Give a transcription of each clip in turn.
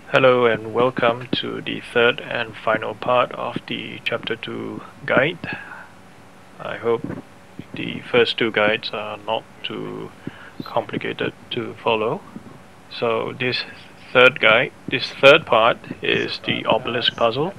Hello and welcome to the third and final part of the Chapter 2 guide. I hope the first two guides are not too complicated to follow. So this third part is the Obelisk puzzle,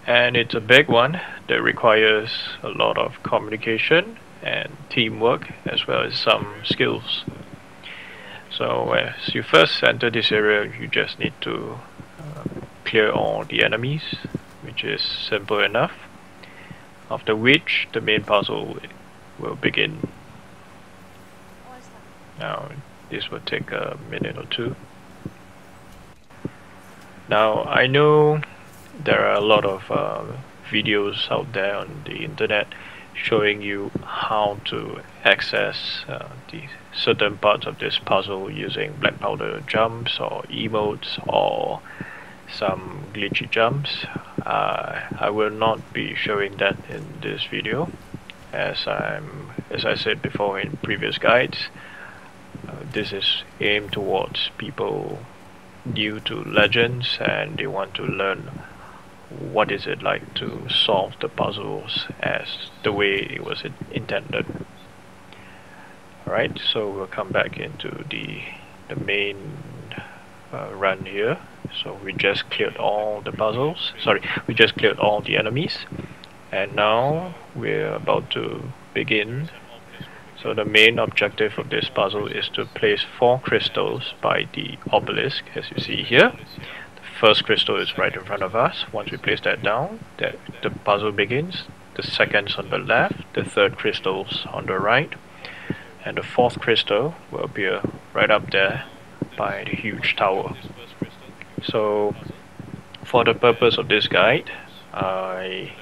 and it's a big one that requires a lot of communication and teamwork as well as some skills. So as you first enter this area, you just need to clear all the enemies, which is simple enough. After which the main puzzle will begin. Now this will take a minute or two. Now I know there are a lot of videos out there on the internet showing you how to access the certain parts of this puzzle using black powder jumps or emotes or some glitchy jumps. I will not be showing that in this video, as I said before in previous guides. This is aimed towards people new to Legends and they want to learn what is it like to solve the puzzles as the way it was intended. Alright, so we'll come back into the main run here. So we just cleared all the puzzles, we just cleared all the enemies, and now we're about to begin. So the main objective of this puzzle is to place 4 crystals by the obelisk, as you see here. The first crystal is right in front of us. Once we place that down, the puzzle begins. The second's on the left, the third crystal's on the right, and the fourth crystal will appear right up there by the huge tower. So for the purpose of this guide, I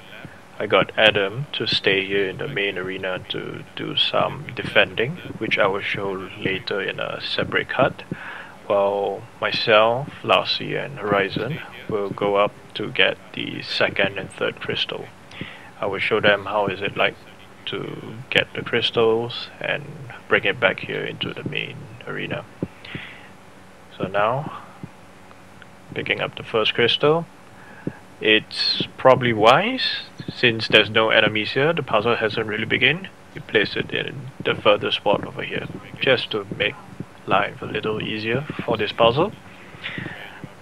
got Adam to stay here in the main arena to do some defending, which I will show later in a separate cut, while myself, Lassie and Horizon will go up to get the second and third crystal. I will show them how is it like to get the crystals and bring it back here into the main arena. So now, picking up the first crystal, it's probably wise, since there's no enemies here, the puzzle hasn't really begun. You place it in the further spot over here, just to make life a little easier for this puzzle.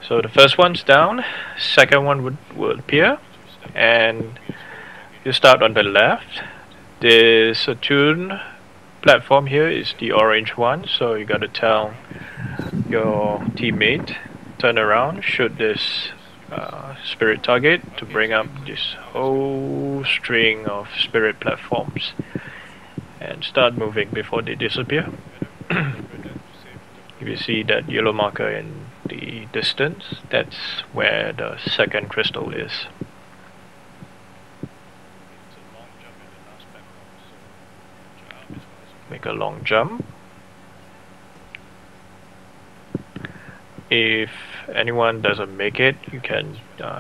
So the first one's down, second one would appear, and you start on the left. This tune platform here is the orange one, so you gotta tell your teammate, turn around, shoot this spirit target to bring up this whole string of spirit platforms and start moving before they disappear. If you see that yellow marker in the distance, that's where the second crystal is. Make a long jump. If anyone doesn't make it, you can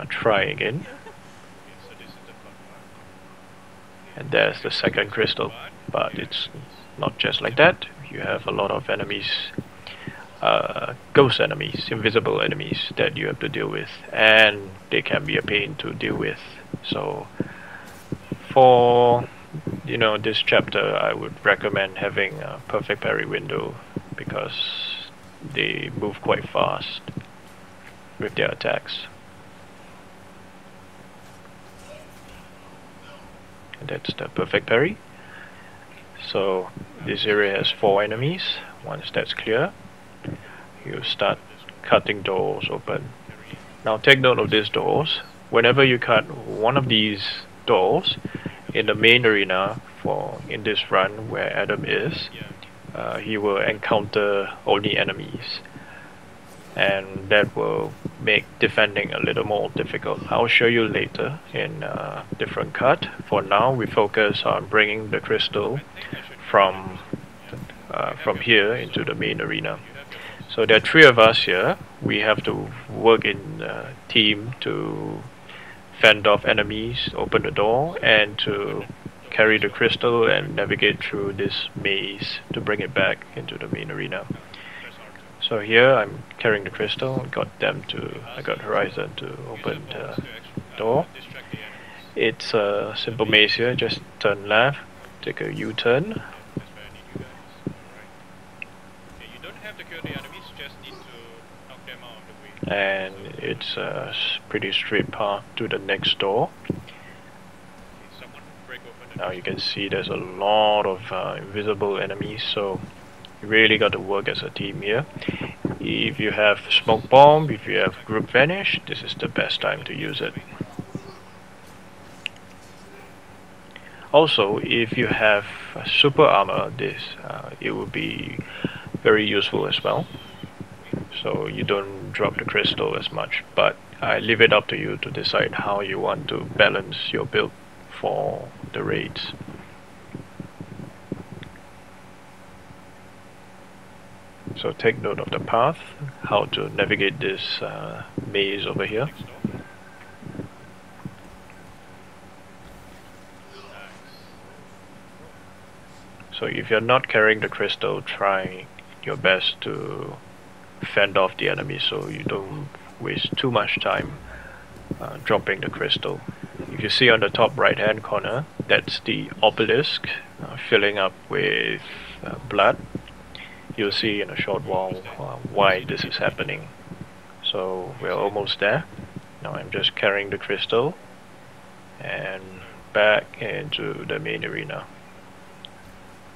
try again. And there's the second crystal, but it's not just like that. You have a lot of enemies, ghost enemies, invisible enemies that you have to deal with, and they can be a pain to deal with. So for this chapter, I would recommend having a perfect parry window, because they move quite fast with their attacks. And that's the perfect parry. So this area has 4 enemies. Once that's clear, you start cutting doors open. Now take note of these doors. Whenever you cut one of these doors in the main arena in this run where Adam is, he will encounter only enemies, and that will make defending a little more difficult. I'll show you later in a different cut. For now, we focus on bringing the crystal from here into the main arena. So there are 3 of us here. We have to work in a team to fend off enemies, open the door, and to carry the crystal and navigate through this maze to bring it back into the main arena. So here I'm carrying the crystal, I got Horizon to open the door. It's a simple maze here, just turn left, take a U-turn. And it's a pretty straight path to the next door. Now you can see there's a lot of invisible enemies, so you really got to work as a team here. If you have smoke bomb, if you have group vanish, this is the best time to use it. Also, if you have super armor, it will be very useful as well. So you don't drop the crystal as much, but I leave it up to you to decide how you want to balance your build for the raids. So take note of the path, how to navigate this maze over here. So if you're not carrying the crystal, try your best to fend off the enemy so you don't waste too much time dropping the crystal. If you see on the top right hand corner, that's the obelisk filling up with blood. You'll see in a short while why this is happening. So we're almost there. Now I'm just carrying the crystal and back into the main arena.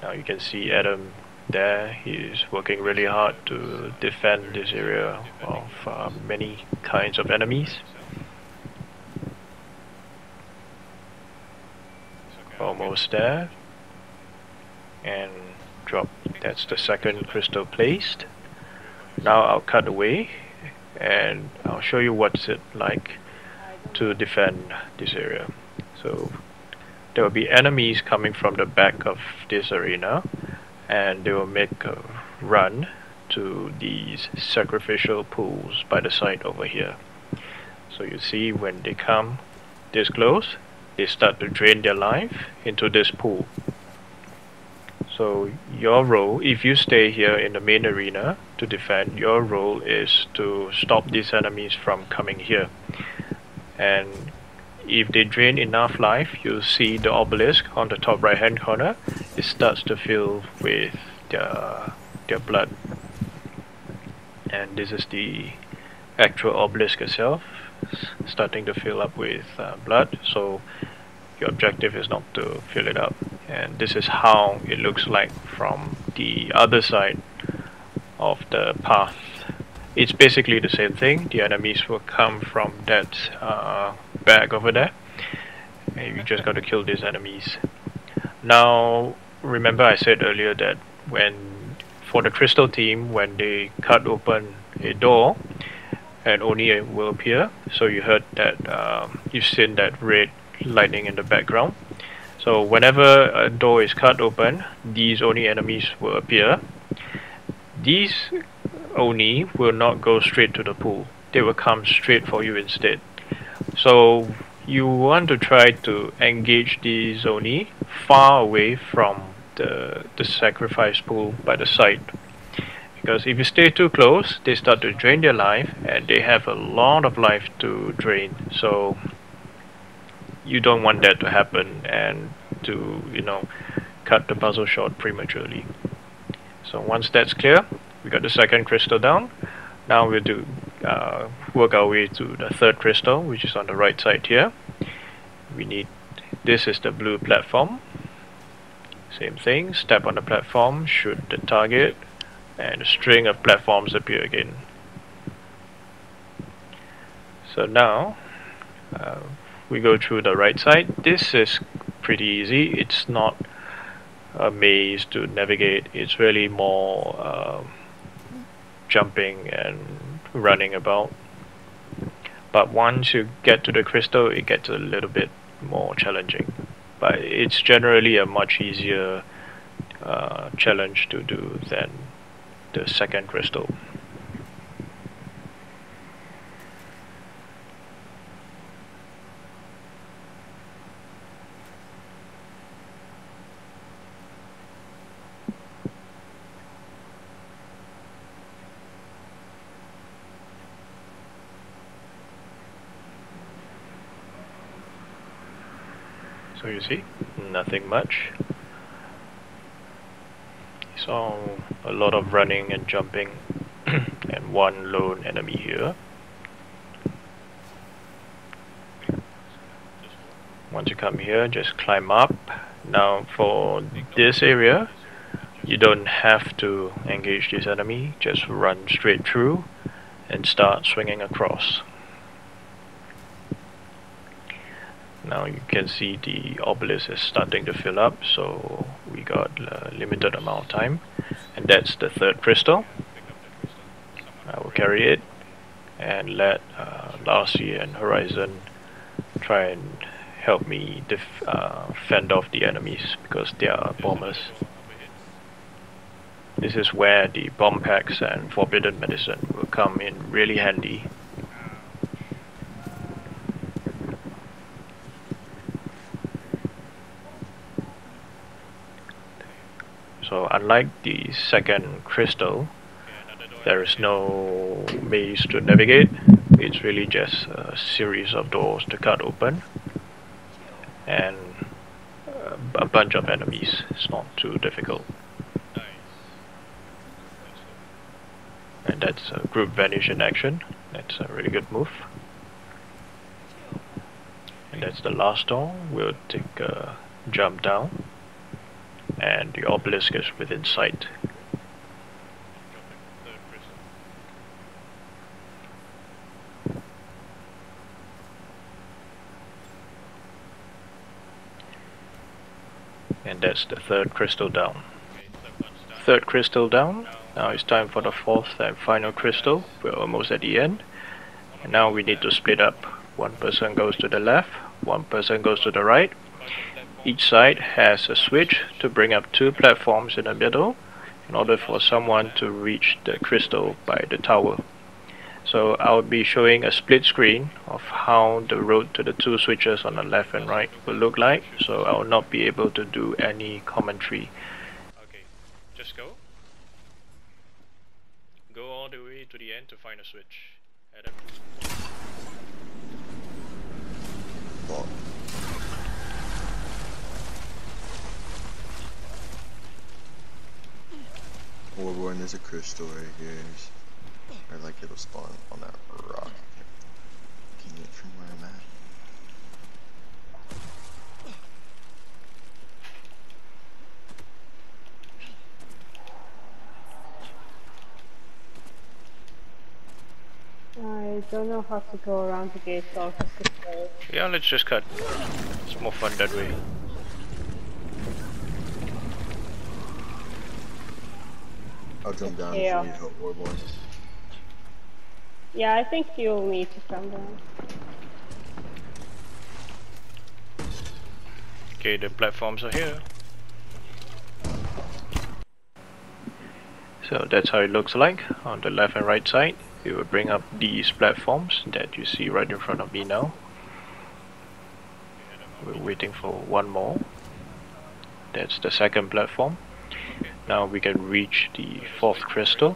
Now you can see Adam there. He's working really hard to defend this area of many kinds of enemies. Almost there. And drop. That's the second crystal placed. Now I'll cut away and I'll show you what's it like to defend this area. So there will be enemies coming from the back of this arena, and they will make a run to these sacrificial pools by the side over here. So you see when they come this close, they start to drain their life into this pool. So your role, if you stay here in the main arena to defend, your role is to stop these enemies from coming here. And if they drain enough life, you'll see the obelisk on the top right hand corner. It starts to fill with their blood. And this is the actual obelisk itself, starting to fill up with blood. So your objective is not to fill it up. And this is how it looks like from the other side of the path. It's basically the same thing. The enemies will come from that bag over there, and you just got to kill these enemies. Now remember I said earlier that for the crystal team, when they cut open a door, an Oni will appear. So you heard that, you've seen that red lightning in the background. So whenever a door is cut open, these Oni enemies will appear. These Oni will not go straight to the pool. They will come straight for you instead. So you want to try to engage these Oni far away from the sacrifice pool by the side. Because if you stay too close, they start to drain their life, and they have a lot of life to drain. So you don't want that to happen and to, cut the puzzle short prematurely. So once that's clear, we got the second crystal down. Now we'll work our way to the third crystal, which is on the right side here. This is the blue platform. Same thing, step on the platform, shoot the target, and a string of platforms appear again. So now we go through the right side. This is pretty easy. It's not a maze to navigate. It's really more jumping and running about. But once you get to the crystal, it gets a little bit more challenging. But it's generally a much easier challenge to do than the second crystal. So you see, nothing much. So a lot of running and jumping and one lone enemy here. Once you come here, just climb up. Now for this area, you don't have to engage this enemy, just run straight through and start swinging across. Now you can see the obelisk is starting to fill up, so we got a limited amount of time, and that's the third crystal. I will carry it and let Larcy and Horizon try and help me fend off the enemies because they are bombers. This is where the bomb packs and forbidden medicine will come in really handy. So unlike the second crystal, there is no maze to navigate. It's really just a series of doors to cut open and a bunch of enemies. It's not too difficult. And that's a group vanish in action. That's a really good move. And that's the last door. We'll take a jump down, and the obelisk is within sight. And that's the third crystal down. Third crystal down. Now it's time for the fourth and final crystal. We're almost at the end. And now we need to split up. One person goes to the left, one person goes to the right. Each side has a switch to bring up two platforms in the middle in order for someone to reach the crystal by the tower. So I'll be showing a split screen of how the road to the two switches on the left and right will look like, so I will not be able to do any commentary. Okay, just go. Go all the way to the end to find a switch. Warborn, there's a crystal right here. Or like it'll spawn on that rock. Can you get from where I'm at? I don't know how to go around the gate, so I'll just go. Yeah, let's just cut. It's more fun that way. I'll jump down if you need help, Warborn. Yeah, I think you'll need to come down. Okay, the platforms are here. So that's how it looks like on the left and right side. We will bring up these platforms that you see right in front of me now. We're waiting for one more. That's the second platform. Now we can reach the fourth crystal,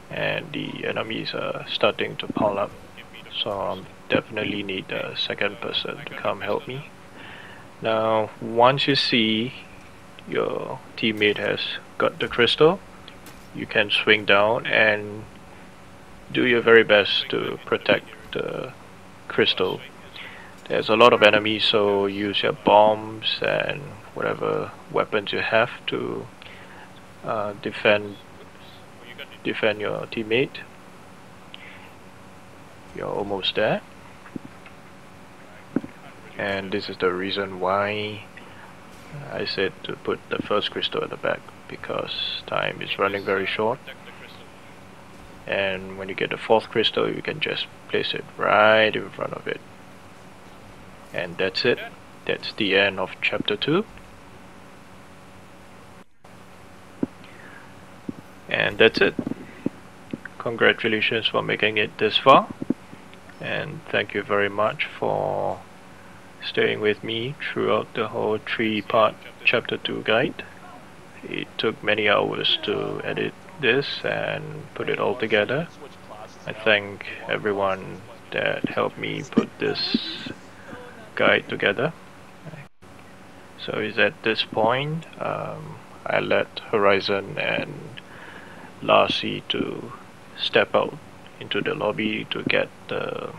and the enemies are starting to pile up, so I definitely need a second person to come help me. Now once you see your teammate has got the crystal, you can swing down and do your very best to protect the crystal. There's a lot of enemies, so use your bombs and whatever weapons you have to defend your teammate. You're almost there, and this is the reason why I said to put the first crystal at the back, because time is running very short, and when you get the fourth crystal you can just place it right in front of it. And that's it. That's the end of chapter 2. And that's it. Congratulations for making it this far, and thank you very much for staying with me throughout the whole 3-part chapter 2 guide. It took many hours to edit this and put it all together. I thank everyone that helped me put this guide together. So is at this point, I let Horizon and Lassie to step out into the lobby to get the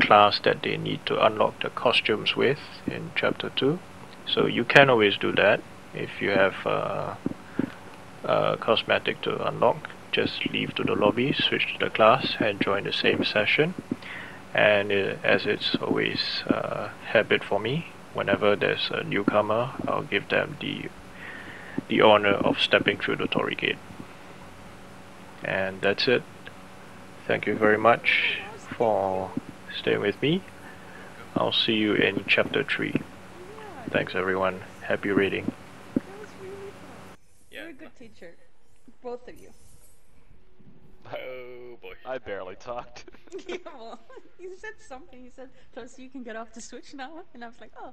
class that they need to unlock the costumes with in chapter 2. So you can always do that if you have a cosmetic to unlock. Just leave to the lobby, switch to the class, and join the same session. And as it's always a habit for me, whenever there's a newcomer, I'll give them the honor of stepping through the Torii Gate. And that's it. Thank you very much for staying with me. I'll see you in chapter 3. Thanks everyone. Happy reading. That was really fun. You're a good teacher. Both of you. Oh boy. I barely talked. Yeah, well, you said something. You said, so you can get off the Switch now? And I was like, oh.